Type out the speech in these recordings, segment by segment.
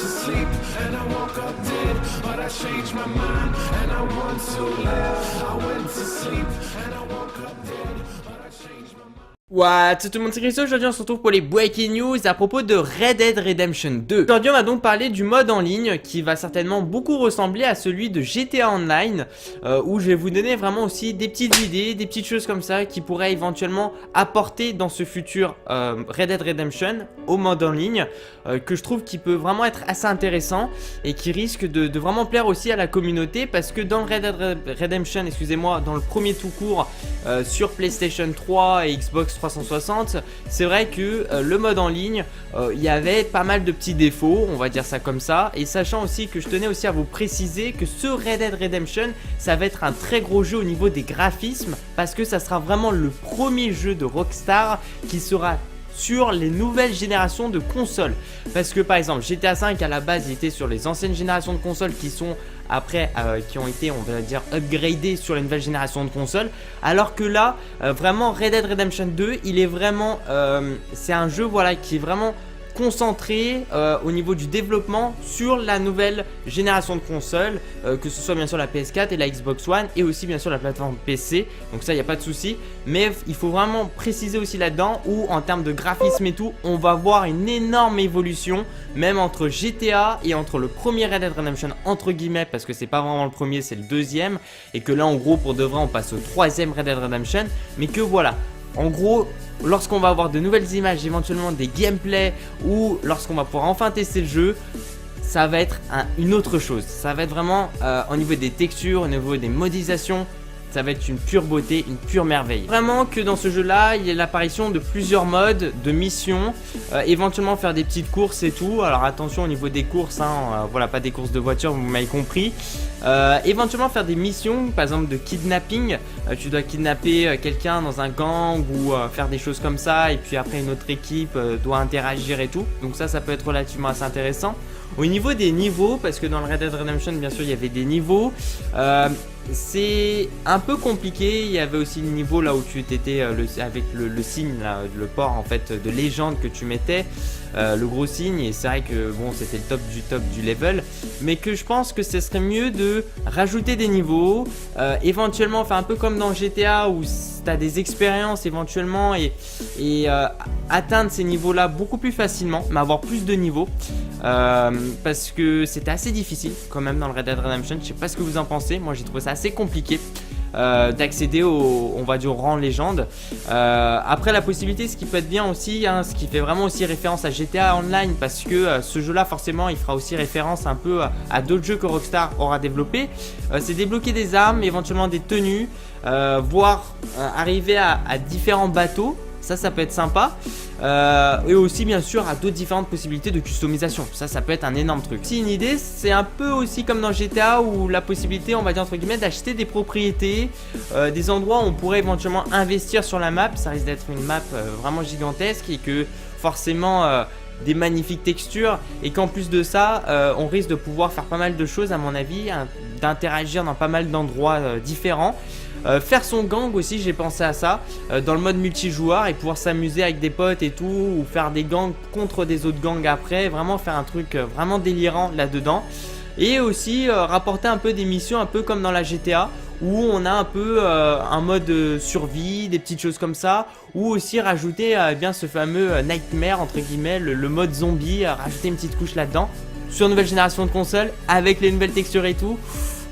to sleep and I woke up dead, but I changed my mind and I want to live. I went to sleep and I woke up dead, but I changed my mind. What, tout le monde, c'est Christo. Aujourd'hui on se retrouve pour les breaking news à propos de Red Dead Redemption 2. Aujourd'hui on va donc parler du mode en ligne qui va certainement beaucoup ressembler à celui de GTA Online, où je vais vous donner vraiment aussi des petites idées, des petites choses comme ça qui pourraient éventuellement apporter dans ce futur Red Dead Redemption au mode en ligne, que je trouve qui peut vraiment être assez intéressant et qui risque de vraiment plaire aussi à la communauté, parce que dans le Red Dead Redemption, excusez-moi, dans le premier tout court sur PlayStation 3 et Xbox 360, c'est vrai que le mode en ligne, il y avait pas mal de petits défauts, on va dire ça comme ça, et sachant aussi que je tenais aussi à vous préciser que ce Red Dead Redemption, ça va être un très gros jeu au niveau des graphismes, parce que ça sera vraiment le premier jeu de Rockstar qui sera sur les nouvelles générations de consoles. Parce que par exemple GTA 5 à la base il était sur les anciennes générations de consoles qui sont après qui ont été, on va dire, upgradées sur les nouvelles générations de consoles, alors que là vraiment Red Dead Redemption 2 il est vraiment c'est un jeu, voilà, qui est vraiment concentré au niveau du développement sur la nouvelle génération de consoles, que ce soit bien sûr la PS4 et la Xbox One, et aussi bien sûr la plateforme PC, donc ça il n'y a pas de souci. Mais il faut vraiment préciser aussi là-dedans où en termes de graphisme et tout, on va voir une énorme évolution, même entre GTA et entre le premier Red Dead Redemption entre guillemets, parce que c'est pas vraiment le premier, c'est le deuxième, et que là en gros pour de vrai on passe au troisième Red Dead Redemption, mais que voilà, en gros, lorsqu'on va avoir de nouvelles images, éventuellement des gameplays, ou lorsqu'on va pouvoir enfin tester le jeu, ça va être une autre chose. Ça va être vraiment au niveau des textures, au niveau des modélisations, ça va être une pure beauté, une pure merveille. Vraiment que dans ce jeu là, il y a l'apparition de plusieurs modes de missions, éventuellement faire des petites courses et tout. Alors attention au niveau des courses, hein, voilà, pas des courses de voiture, vous m'avez compris. Éventuellement faire des missions, par exemple de kidnapping, tu dois kidnapper quelqu'un dans un gang ou faire des choses comme ça, et puis après une autre équipe doit interagir et tout. Donc ça peut être relativement assez intéressant. Au niveau des niveaux, parce que dans le Red Dead Redemption bien sûr il y avait des niveaux, c'est un peu compliqué. Il y avait aussi le niveau là où tu étais avec le signe là, le port en fait de légende que tu mettais, le gros signe, et c'est vrai que bon c'était le top du level, mais que je pense que ce serait mieux de rajouter des niveaux, éventuellement faire un peu comme dans GTA où tu as des expériences éventuellement, et atteindre ces niveaux là beaucoup plus facilement, mais avoir plus de niveaux, parce que c'était assez difficile quand même dans le Red Dead Redemption. Je sais pas ce que vous en pensez, moi j'ai trouvé ça assez compliqué d'accéder au, on va dire, au rang légende. Après la possibilité, ce qui peut être bien aussi, hein, ce qui fait vraiment aussi référence à GTA Online, parce que ce jeu là forcément il fera aussi référence un peu à d'autres jeux que Rockstar aura développé, c'est débloquer des armes, éventuellement des tenues, voire arriver à différents bateaux. Ça peut être sympa, et aussi bien sûr à d'autres différentes possibilités de customisation. Ça peut être un énorme truc. Si une idée, c'est un peu aussi comme dans GTA où la possibilité, on va dire entre guillemets, d'acheter des propriétés, des endroits où on pourrait éventuellement investir sur la map. Ça risque d'être une map vraiment gigantesque, et que forcément des magnifiques textures, et qu'en plus de ça on risque de pouvoir faire pas mal de choses à mon avis, hein, d'interagir dans pas mal d'endroits différents. Faire son gang aussi, j'ai pensé à ça, dans le mode multijoueur, et pouvoir s'amuser avec des potes et tout, ou faire des gangs contre des autres gangs après, vraiment faire un truc vraiment délirant là-dedans. Et aussi rapporter un peu des missions un peu comme dans la GTA, où on a un peu un mode survie, des petites choses comme ça, ou aussi rajouter eh bien ce fameux nightmare entre guillemets, le mode zombie, rajouter une petite couche là-dedans, sur une nouvelle génération de consoles, avec les nouvelles textures et tout,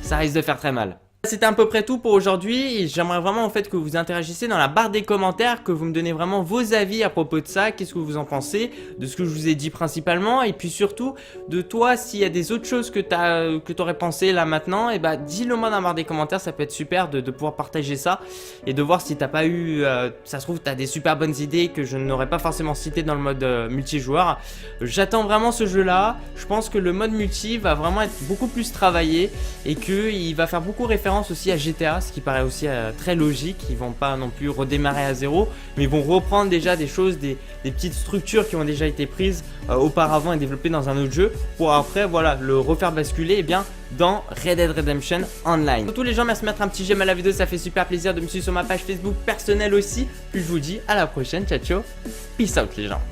ça risque de faire très mal. C'était à peu près tout pour aujourd'hui, et j'aimerais vraiment en fait que vous interagissiez dans la barre des commentaires, que vous me donnez vraiment vos avis à propos de ça, qu'est-ce que vous en pensez, de ce que je vous ai dit principalement, et puis surtout de toi, s'il y a des autres choses que tu aurais pensé là maintenant, et bah dis-le moi dans la barre des commentaires, ça peut être super de pouvoir partager ça, et de voir si t'as pas eu, ça se trouve t'as des super bonnes idées que je n'aurais pas forcément citées dans le mode multijoueur. J'attends vraiment ce jeu là, je pense que le mode multi va vraiment être beaucoup plus travaillé, et qu'il va faire beaucoup référence aussi à GTA, ce qui paraît aussi très logique. Ils vont pas non plus redémarrer à zéro, mais ils vont reprendre déjà des choses, des petites structures qui ont déjà été prises auparavant et développées dans un autre jeu, pour après voilà le refaire basculer eh bien dans Red Dead Redemption Online. Pour tous les gens, merci de mettre un petit j'aime à la vidéo, ça fait super plaisir, de me suivre sur ma page Facebook personnelle aussi. Puis je vous dis à la prochaine, ciao ciao, peace out les gens.